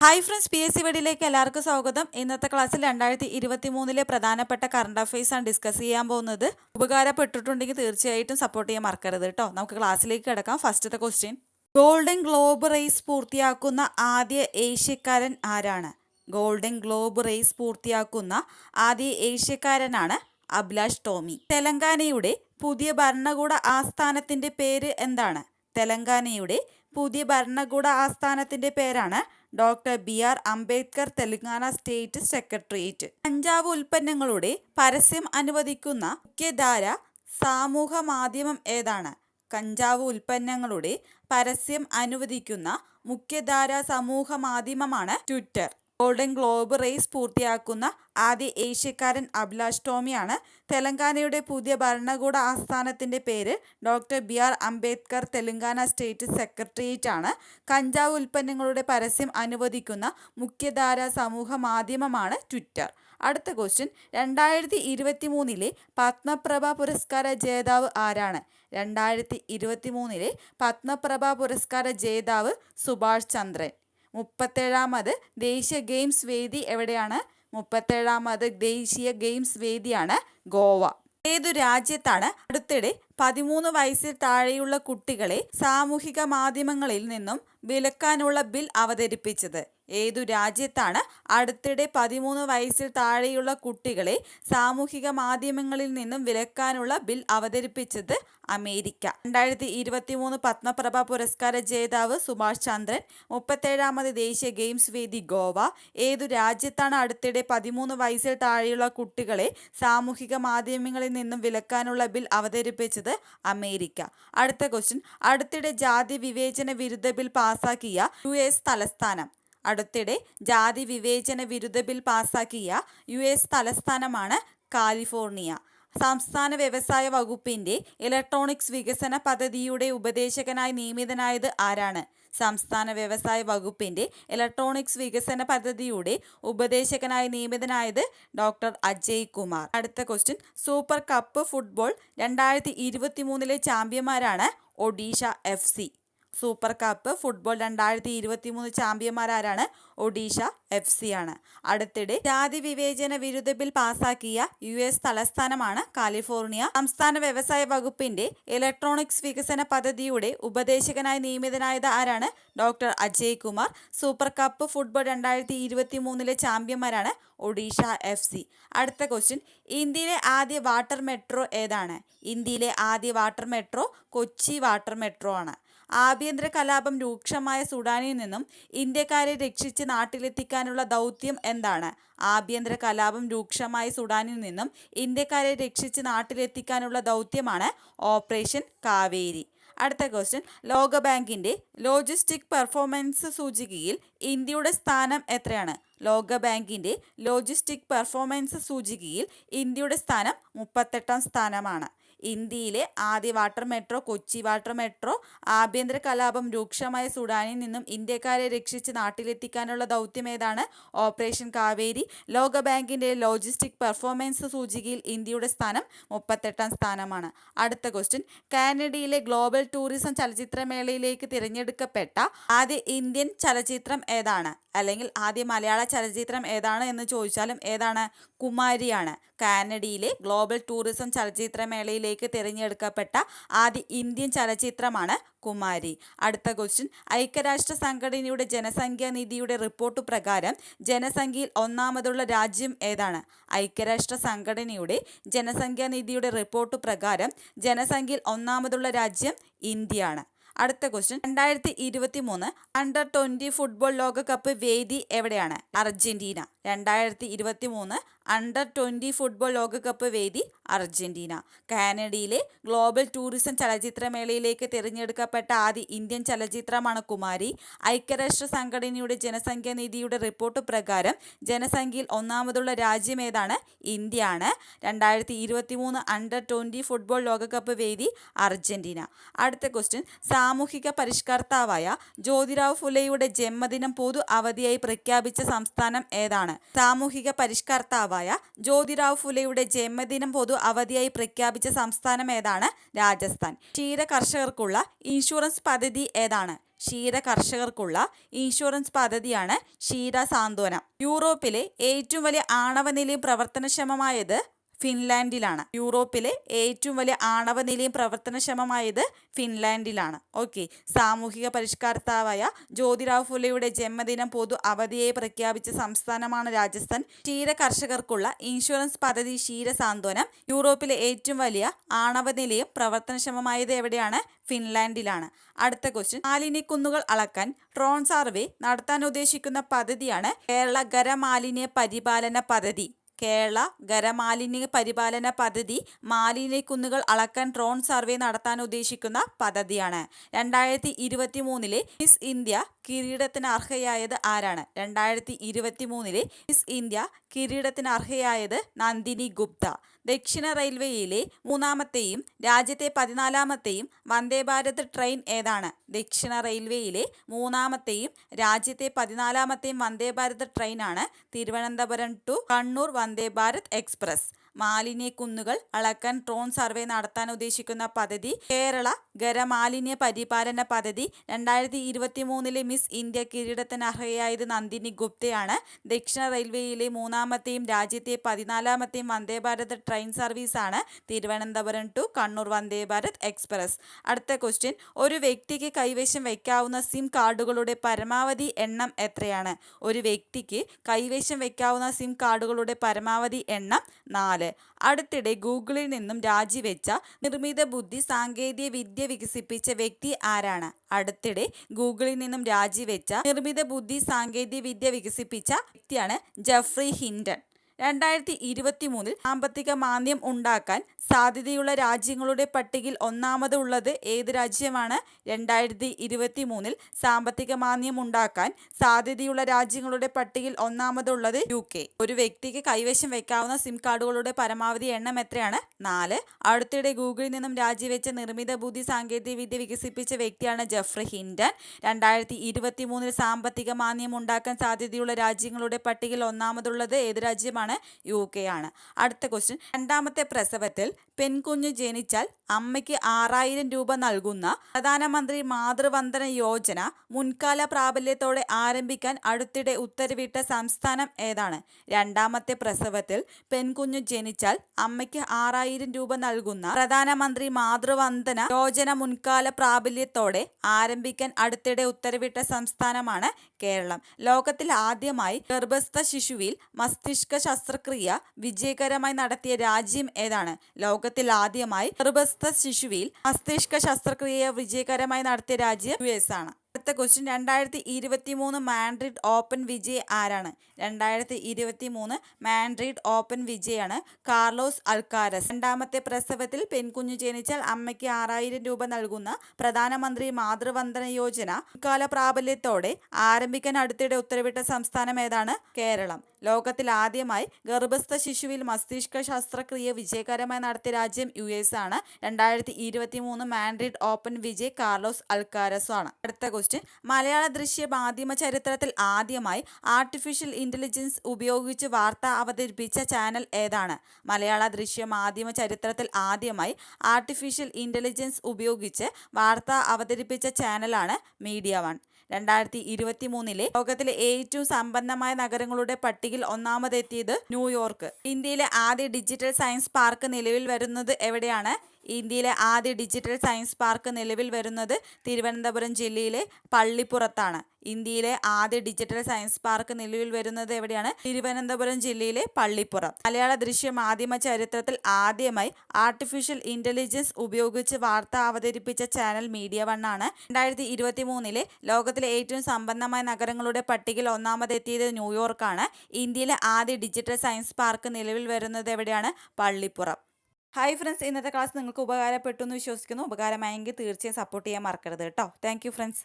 Hi friends, PSC വീഡിയോയിലേക്ക് എല്ലാവർക്കും സ്വാഗതം. ഇന്നത്തെ ക്ലാസ്സിൽ 2023 പ്രധാനപ്പെട്ട കറണ്ട് അഫയേഴ്സ് ആണ് ഡിസ്കസ് ചെയ്യാൻ പോകുന്നത്. ഉപകാരപ്പെട്ടിട്ടുണ്ടെങ്കിൽ തീർച്ചയായിട്ടും സപ്പോർട്ട് ചെയ്യാൻ മറക്കരുത് കേട്ടോ. നമുക്ക് ക്ലാസ്സിലേക്ക് കിടക്കാം. ഫസ്റ്റത്തെ ക്വസ്റ്റ്യൻ, ഗോൾഡൻ ഗ്ലോബ് റേസ് പൂർത്തിയാക്കുന്ന ആദ്യ ഏഷ്യക്കാരൻ ആരാണ്? ഗോൾഡൻ ഗ്ലോബ് റേസ് പൂർത്തിയാക്കുന്ന ആദ്യ ഏഷ്യക്കാരനാണ് അഭിലാഷ് ടോമി. തെലങ്കാനയുടെ പുതിയ ഭരണകൂട ആസ്ഥാനത്തിന്റെ പേര് എന്താണ്? തെലങ്കാനയുടെ പുതിയ ഭരണകൂട ആസ്ഥാനത്തിന്റെ പേരാണ് doctor BR Ambedkar Telangana state secretariat. കഞ്ചാവ് ഉൽപ്പന്നങ്ങളുടെ പരസ്യം അനുവദിക്കുന്ന മുഖ്യധാര സാമൂഹ മാധ്യമം ഏതാണ്? കഞ്ചാവ് ഉൽപ്പന്നങ്ങളുടെ പരസ്യം അനുവദിക്കുന്ന മുഖ്യധാര സമൂഹ മാധ്യമമാണ് ട്വിറ്റർ. ഗോൾഡൻ ഗ്ലോബ് റേസ് പൂർത്തിയാക്കുന്ന ആദ്യ ഏഷ്യക്കാരൻ അഭിലാഷ് ടോമിയാണ്. തെലങ്കാനയുടെ പുതിയ ഭരണകൂട ആസ്ഥാനത്തിന്റെ പേര് doctor BR Ambedkar Telangana state secretariat ആണ്. കഞ്ചാവ് ഉൽപ്പന്നങ്ങളുടെ പരസ്യം അനുവദിക്കുന്ന മുഖ്യധാര സമൂഹ മാധ്യമമാണ് ട്വിറ്റർ. അടുത്ത ക്വസ്റ്റ്യൻ, 2023 പത്മപ്രഭ പുരസ്കാര ജേതാവ് ആരാണ്? 2023 പത്മപ്രഭ പുരസ്കാര ജേതാവ് സുഭാഷ് ചന്ദ്രൻ. 37ാമത് ദേശീയ ഗെയിംസ് വേദി എവിടെയാണ്? 37ാമത് ദേശീയ ഗെയിംസ് വേദിയാണ് ഗോവ. ഏതു രാജ്യത്താണ് അടുത്തിടെ 13 വയസ്സിൽ താഴെയുള്ള കുട്ടികളെ സാമൂഹിക മാധ്യമങ്ങളിൽ നിന്നും വിലക്കാനുള്ള ബിൽ അവതരിപ്പിച്ചത്? ഏതു രാജ്യത്താണ് അടുത്തിടെ 13 വയസ്സിൽ താഴെയുള്ള കുട്ടികളെ സാമൂഹിക മാധ്യമങ്ങളിൽ നിന്നും വിലക്കാനുള്ള ബിൽ അവതരിപ്പിച്ചത്? അമേരിക്ക. 2023 പത്മപ്രഭ പുരസ്കാര ജേതാവ് സുഭാഷ് ചന്ദ്രൻ. 37ാമത് ദേശീയ ഗെയിംസ് വേദി ഗോവ. ഏതു രാജ്യത്താണ് അടുത്തിടെ 13 വയസ്സിൽ താഴെയുള്ള കുട്ടികളെ സാമൂഹിക മാധ്യമങ്ങളിൽ നിന്നും വിലക്കാനുള്ള ബിൽ അവതരിപ്പിച്ചത്? അമേരിക്ക. അടുത്ത ക്വസ്റ്റ്യൻ, അടുത്തിടെ ജാതി വിവേചന വിരുദ്ധ ബിൽ പാസാക്കിയ US തലസ്ഥാനം? അടുത്തിടെ ജാതി വിവേചന വിരുദ്ധ ബിൽ പാസാക്കിയ US തലസ്ഥാനമാണ് കാലിഫോർണിയ. സംസ്ഥാന വ്യവസായ വകുപ്പിന്റെ ഇലക്ട്രോണിക്സ് വികസന പദ്ധതിയുടെ ഉപദേശകനായി നിയമിതനായത് ആരാണ്? സംസ്ഥാന വ്യവസായ വകുപ്പിന്റെ ഇലക്ട്രോണിക്സ് വികസന പദ്ധതിയുടെ ഉപദേശകനായി നിയമിതനായത് ഡോക്ടർ അജയ് കുമാർ. അടുത്ത ക്വസ്റ്റ്യൻ, സൂപ്പർ കപ്പ് ഫുട്ബോൾ 2023 ചാമ്പ്യന്മാരാണ് Odisha FC. Super cup football 2023 ചാമ്പ്യന്മാരാരാണ്? ഒഡീഷ FC ആണ്. അടുത്തിടെ ജാതി വിവേചന വിരുദ്ധ ബിൽ പാസാക്കിയ US തലസ്ഥാനമാണ് കാലിഫോർണിയ. സംസ്ഥാന വ്യവസായ വകുപ്പിന്റെ ഇലക്ട്രോണിക്സ് വികസന പദ്ധതിയുടെ ഉപദേശകനായി നിയമിതനായത് ആരാണ്? Doctor Ajay Kumar. Super cup football 2023 ചാമ്പ്യന്മാരാണ് ഒഡീഷ FC. അടുത്ത ക്വസ്റ്റ്യൻ, ഇന്ത്യയിലെ ആദ്യ വാട്ടർ മെട്രോ ഏതാണ്? ഇന്ത്യയിലെ ആദ്യ water metro Kochi water metro ആണ്. ആഭ്യന്തര കലാപം രൂക്ഷമായ സുഡാനിൽ നിന്നും ഇന്ത്യക്കാരെ രക്ഷിച്ച് നാട്ടിലെത്തിക്കാനുള്ള ദൗത്യം എന്താണ്? ആഭ്യന്തര കലാപം രൂക്ഷമായ സുഡാനിൽ നിന്നും ഇന്ത്യക്കാരെ രക്ഷിച്ച് നാട്ടിലെത്തിക്കാനുള്ള ദൗത്യമാണ് ഓപ്പറേഷൻ കാവേരി. അടുത്ത ക്വസ്റ്റ്യൻ, ലോകബാങ്കിന്റെ ലോജിസ്റ്റിക് പെർഫോമൻസ് സൂചികയിൽ ഇന്ത്യയുടെ സ്ഥാനം എത്രയാണ്? ലോകബാങ്കിന്റെ ലോജിസ്റ്റിക് പെർഫോമൻസ് സൂചികയിൽ ഇന്ത്യയുടെ സ്ഥാനം 38ാം സ്ഥാനമാണ്. ഇന്ത്യയിലെ ആദ്യ water metro Kochi water metro. ആഭ്യന്തര കലാപം രൂക്ഷമായ സുഡാനിൽ നിന്നും ഇന്ത്യക്കാരെ രക്ഷിച്ച് നാട്ടിലെത്തിക്കാനുള്ള ദൗത്യം ഏതാണ്? ഓപ്പറേഷൻ കാവേരി. ലോകബാങ്കിന്റെ ലോജിസ്റ്റിക് പെർഫോമൻസ് സൂചികയിൽ ഇന്ത്യയുടെ സ്ഥാനം 38ാം സ്ഥാനമാണ്. അടുത്ത ക്വസ്റ്റ്യൻ, കാനഡയിലെ ഗ്ലോബൽ ടൂറിസം ചലച്ചിത്രമേളയിലേക്ക് തിരഞ്ഞെടുക്കപ്പെട്ട ആദ്യ ഇന്ത്യൻ ചലച്ചിത്രം ഏതാണ്? അല്ലെങ്കിൽ ആദ്യ മലയാള ചലച്ചിത്രം ഏതാണ് എന്ന് ചോദിച്ചാലും ഏതാണ്? കുമാരിയാണ്. കാനഡയിലെ ഗ്ലോബൽ ടൂറിസം ചലച്ചിത്രമേളയിലേക്ക് തിരഞ്ഞെടുക്കപ്പെട്ട ആദ്യ ഇന്ത്യൻ ചലച്ചിത്രമാണ് കുമാരി. അടുത്ത ക്വസ്റ്റ്യൻ, ഐക്യരാഷ്ട്ര സംഘടനയുടെ ജനസംഖ്യാ നിധിയുടെ റിപ്പോർട്ട് പ്രകാരം ജനസംഖ്യയിൽ ഒന്നാമതുള്ള രാജ്യം ഏതാണ്? ഐക്യരാഷ്ട്ര സംഘടനയുടെ ജനസംഖ്യാ നിധിയുടെ റിപ്പോർട്ട് പ്രകാരം ജനസംഖ്യയിൽ ഒന്നാമതുള്ള രാജ്യം ഇന്ത്യയാണ്. അടുത്ത ക്വസ്റ്റ്യൻ, 2023 അണ്ടർ-20 ഫുട്ബോൾ ലോകകപ്പ് വേദി എവിടെയാണ്? അർജന്റീന. 2023 അണ്ടർ-20 ഫുട്ബോൾ ലോകകപ്പ് വേദി അർജന്റീന. കാനഡയിലെ ഗ്ലോബൽ ടൂറിസം ചലച്ചിത്രമേളയിലേക്ക് തിരഞ്ഞെടുക്കപ്പെട്ട ആദ്യ ഇന്ത്യൻ ചലച്ചിത്രമാണ് കുമാരി. ഐക്യരാഷ്ട്ര സംഘടനയുടെ ജനസംഖ്യാ നിധിയുടെ റിപ്പോർട്ട് പ്രകാരം ജനസംഖ്യയിൽ ഒന്നാമതുള്ള രാജ്യം ഏതാണ്? ഇന്ത്യയാണ്. 2023 അണ്ടർ-20 ഫുട്ബോൾ ലോകകപ്പ് വേദി അർജന്റീന. അടുത്ത ക്വസ്റ്റ്യൻ, സാമൂഹിക പരിഷ്കർത്താവായ ജ്യോതിറാവ് ഫുലെയുടെ ജന്മദിനം പൊതു അവധിയായി പ്രഖ്യാപിച്ച സംസ്ഥാനം ഏതാണ്? സാമൂഹിക പരിഷ്കർത്താവായ ജ്യോതിറാവ് ഫുലെയുടെ ജന്മദിനം പൊതു അവധിയായി പ്രഖ്യാപിച്ച സംസ്ഥാനം ഏതാണ്? രാജസ്ഥാൻ. ക്ഷീര കർഷകർക്കുള്ള ഇൻഷുറൻസ് പദ്ധതി ഏതാണ്? ക്ഷീര കർഷകർക്കുള്ള ഇൻഷുറൻസ് പദ്ധതിയാണ് ക്ഷീര സാന്ത്വനം. യൂറോപ്പിലെ ഏറ്റവും വലിയ ആണവ നിലയം പ്രവർത്തനക്ഷമമായത് ഫിൻലാൻഡിലാണ്. യൂറോപ്പിലെ ഏറ്റവും വലിയ ആണവ നിലയം പ്രവർത്തനക്ഷമമായത് ഫിൻലാൻഡിലാണ്. ഓക്കെ. സാമൂഹിക പരിഷ്കർത്താവായ ജ്യോതിറാവ് ഫുലെയുടെ ജന്മദിനം പൊതു അവധിയായി പ്രഖ്യാപിച്ച സംസ്ഥാനമാണ് രാജസ്ഥാൻ. ക്ഷീര കർഷകർക്കുള്ള ഇൻഷുറൻസ് പദ്ധതി ക്ഷീര സാന്ത്വനം. യൂറോപ്പിലെ ഏറ്റവും വലിയ ആണവ നിലയം പ്രവർത്തനക്ഷമമായത് എവിടെയാണ്? ഫിൻലാൻഡിലാണ്. അടുത്ത ക്വസ്റ്റ്യൻ, മാലിന്യക്കുന്നുകൾ അളക്കാൻ ഡ്രോൺ സർവേ നടത്താൻ ഉദ്ദേശിക്കുന്ന പദ്ധതിയാണ് കേരള ഖരമാലിന്യ പരിപാലന പദ്ധതി. കേരള ഖരമാലിന്യ പരിപാലന പദ്ധതി മാലിന്യക്കുന്നുകൾ അളക്കാൻ ഡ്രോൺ സർവേ നടത്താൻ ഉദ്ദേശിക്കുന്ന പദ്ധതിയാണ്. 2023 മിസ് ഇന്ത്യ കിരീടത്തിന് അർഹയായത് ആരാണ്? 2023 മിസ് ഇന്ത്യ കിരീടത്തിന് അർഹയായത് നന്ദിനി ഗുപ്ത. ദക്ഷിണ റെയിൽവേയിലെ 3ാമത്തെയും രാജ്യത്തെ 14ാമത്തെയും വന്ദേ ഭാരത് ട്രെയിൻ ഏതാണ്? ദക്ഷിണ റെയിൽവേയിലെ 3ാമത്തെയും രാജ്യത്തെ 14ാമത്തെയും വന്ദേ ഭാരത് ട്രെയിനാണ് തിരുവനന്തപുരം ടു കണ്ണൂർ വന്ദേ ഭാരത് എക്സ്പ്രസ്. മാലിന്യക്കുന്നുകൾ അളക്കാൻ ഡ്രോൺ സർവേ നടത്താൻ ഉദ്ദേശിക്കുന്ന പദ്ധതി കേരള ഖരമാലിന്യ പരിപാലന പദ്ധതി. 2023 മിസ് ഇന്ത്യ കിരീടത്തിന് അർഹയായത് നന്ദിനി ഗുപ്തയാണ്. ദക്ഷിണ റെയിൽവേയിലെ 3ാമത്തെയും രാജ്യത്തെ 14ാമത്തെയും വന്ദേ ഭാരത് ട്രെയിൻ സർവീസാണ് തിരുവനന്തപുരം ടു കണ്ണൂർ വന്ദേ ഭാരത് എക്സ്പ്രസ്. അടുത്ത ക്വസ്റ്റ്യൻ, ഒരു വ്യക്തിക്ക് കൈവശം വയ്ക്കാവുന്ന സിം കാർഡുകളുടെ പരമാവധി എണ്ണം എത്രയാണ്? ഒരു വ്യക്തിക്ക് കൈവശം വയ്ക്കാവുന്ന സിം കാർഡുകളുടെ പരമാവധി എണ്ണം 4. അടുത്തിടെ ഗൂഗിളിൽ നിന്നും രാജിവെച്ച നിർമ്മിത ബുദ്ധി സാങ്കേതിക വിദ്യ വികസിപ്പിച്ച വ്യക്തി ആരാണ്? അടുത്തിടെ ഗൂഗിളിൽ നിന്നും രാജിവെച്ച നിർമ്മിത ബുദ്ധി സാങ്കേതിക വിദ്യ വികസിപ്പിച്ച വ്യക്തിയാണ് ജെഫ്രി ഹിൻഡൻ. 2023 സാമ്പത്തിക മാന്ദ്യം ഉണ്ടാക്കാൻ സാധ്യതയുള്ള രാജ്യങ്ങളുടെ പട്ടികയിൽ ഒന്നാമത് ഉള്ളത് ഏത് രാജ്യമാണ്? 2023 സാമ്പത്തിക മാന്ദ്യം ഉണ്ടാക്കാൻ സാധ്യതയുള്ള രാജ്യങ്ങളുടെ പട്ടികയിൽ ഒന്നാമതുള്ളത് UK. ഒരു വ്യക്തിക്ക് കൈവശം വയ്ക്കാവുന്ന സിം കാർഡുകളുടെ പരമാവധി എണ്ണം എത്രയാണ്? 4. അടുത്തിടെ ഗൂഗിളിൽ നിന്നും രാജിവെച്ച നിർമ്മിത ബുദ്ധി സാങ്കേതിക വിദ്യ വികസിപ്പിച്ച വ്യക്തിയാണ് ജെഫ്രി ഹിൻഡൻ. 2023 സാമ്പത്തിക മാന്ദ്യം ഉണ്ടാക്കാൻ സാധ്യതയുള്ള രാജ്യങ്ങളുടെ പട്ടികയിൽ ഒന്നാമതുള്ളത് ഏത് രാജ്യമാണ്? UK ആണ്. അടുത്ത ക്വസ്റ്റ്യൻ, 2ാമത്തെ പ്രസവത്തിൽ പെൺകുഞ്ഞ് ജനിച്ചാൽ അമ്മയ്ക്ക് 6000 രൂപ നൽകുന്ന പ്രധാനമന്ത്രി മാതൃവന്ദന യോജന മുൻകാല പ്രാബല്യത്തോടെ ആരംഭിക്കാൻ അടുത്തിടെ ഉത്തരവിട്ട സംസ്ഥാനം ഏതാണ്? 2ാമത്തെ പ്രസവത്തിൽ പെൺകുഞ്ഞ് ജനിച്ചാൽ അമ്മയ്ക്ക് 6000 രൂപ നൽകുന്ന പ്രധാനമന്ത്രി മാതൃവന്ദന യോജന മുൻകാല പ്രാബല്യത്തോടെ ആരംഭിക്കാൻ അടുത്തിടെ ഉത്തരവിട്ട സംസ്ഥാനമാണ് കേരളം. ലോകത്തിൽ ആദ്യമായി ഗർഭസ്ഥ ശിശുവിൽ മസ്തിഷ്ക ശസ്ത്രക്രിയ വിജയകരമായി നടത്തിയ രാജ്യം ഏതാണ്? ലോകത്തിൽ ആദ്യമായി ഗർഭസ്ഥ ശിശുവിൽ മസ്തിഷ്ക ശസ്ത്രക്രിയ വിജയകരമായി നടത്തിയ രാജ്യം US ആണ്. അടുത്ത ക്വസ്റ്റ്യൻ, 2023 മാഡ്രിഡ് ഓപ്പൺ വിജയ് ആരാണ്? 2023 മാഡ്രിഡ് ഓപ്പൺ വിജയാണ് കാർലോസ് അൽക്കാരസ്. 2ാമത്തെ പ്രസവത്തിൽ പെൺകുഞ്ഞു ജനിച്ചാൽ അമ്മയ്ക്ക് 6000 രൂപ നൽകുന്ന പ്രധാനമന്ത്രി മാതൃവന്ദന യോജന മുൻകാല പ്രാബല്യത്തോടെ ആരംഭിക്കാൻ അടുത്തിടെ ഉത്തരവിട്ട സംസ്ഥാനം ഏതാണ്? കേരളം. ലോകത്തിൽ ആദ്യമായി ഗർഭസ്ഥ ശിശുവിൽ മസ്തിഷ്ക ശസ്ത്രക്രിയ വിജയകരമായി നടത്തിയ രാജ്യം US ആണ്. 2023 Madrid open Vijay Carlos Alcaraz ആണ്. അടുത്ത ക്വസ്റ്റ്യൻ, മലയാള ദൃശ്യ മാധ്യമ ചരിത്രത്തിൽ ആദ്യമായി ആർട്ടിഫിഷ്യൽ ഇന്റലിജൻസ് ഉപയോഗിച്ച് വാർത്ത അവതരിപ്പിച്ച ചാനൽ ഏതാണ്? മലയാള ദൃശ്യ മാധ്യമ ചരിത്രത്തിൽ ആദ്യമായി ആർട്ടിഫിഷ്യൽ ഇന്റലിജൻസ് ഉപയോഗിച്ച് വാർത്ത അവതരിപ്പിച്ച ചാനലാണ് മീഡിയ വൺ. 2023 ലോകത്തിലെ ഏറ്റവും സമ്പന്നമായ നഗരങ്ങളുടെ പട്ടികയിൽ ഒന്നാമതെത്തിയത് ന്യൂയോർക്ക്. ഇന്ത്യയിലെ ആദ്യ ഡിജിറ്റൽ സയൻസ് പാർക്ക് നിലവിൽ വരുന്നത് എവിടെയാണ്? ഇന്ത്യയിലെ ആദ്യ ഡിജിറ്റൽ സയൻസ് പാർക്ക് നിലവിൽ വരുന്നത് തിരുവനന്തപുരം ജില്ലയിലെ പള്ളിപ്പുറത്താണ്. ഇന്ത്യയിലെ ആദ്യ ഡിജിറ്റൽ സയൻസ് പാർക്ക് നിലവിൽ വരുന്നത് എവിടെയാണ്? തിരുവനന്തപുരം ജില്ലയിലെ പള്ളിപ്പുറം. മലയാള ദൃശ്യ മാധ്യമ ചരിത്രത്തിൽ ആദ്യമായി ആർട്ടിഫിഷ്യൽ ഇന്റലിജൻസ് ഉപയോഗിച്ച് വാർത്ത അവതരിപ്പിച്ച ചാനൽ മീഡിയ വൺ ആണ്. 2023 ലോകത്തിലെ ഏറ്റവും സമ്പന്നമായ നഗരങ്ങളുടെ പട്ടികയിൽ ഒന്നാമതെത്തിയത് ന്യൂയോർക്കാണ്. ഇന്ത്യയിലെ ആദ്യ ഡിജിറ്റൽ സയൻസ് പാർക്ക് നിലവിൽ വരുന്നത് എവിടെയാണ്? പള്ളിപ്പുറം. ഹായ് ഫ്രണ്ട്സ്, ഇന്നത്തെ ക്ലാസ് നിങ്ങൾക്ക് ഉപകാരപ്പെട്ടു എന്ന് വിശ്വസിക്കുന്നു. ഉപകാരമായെങ്കിൽ തീർച്ചയായും സപ്പോർട്ട് ചെയ്യാൻ മറക്കരുത് കേട്ടോ. Thank you friends.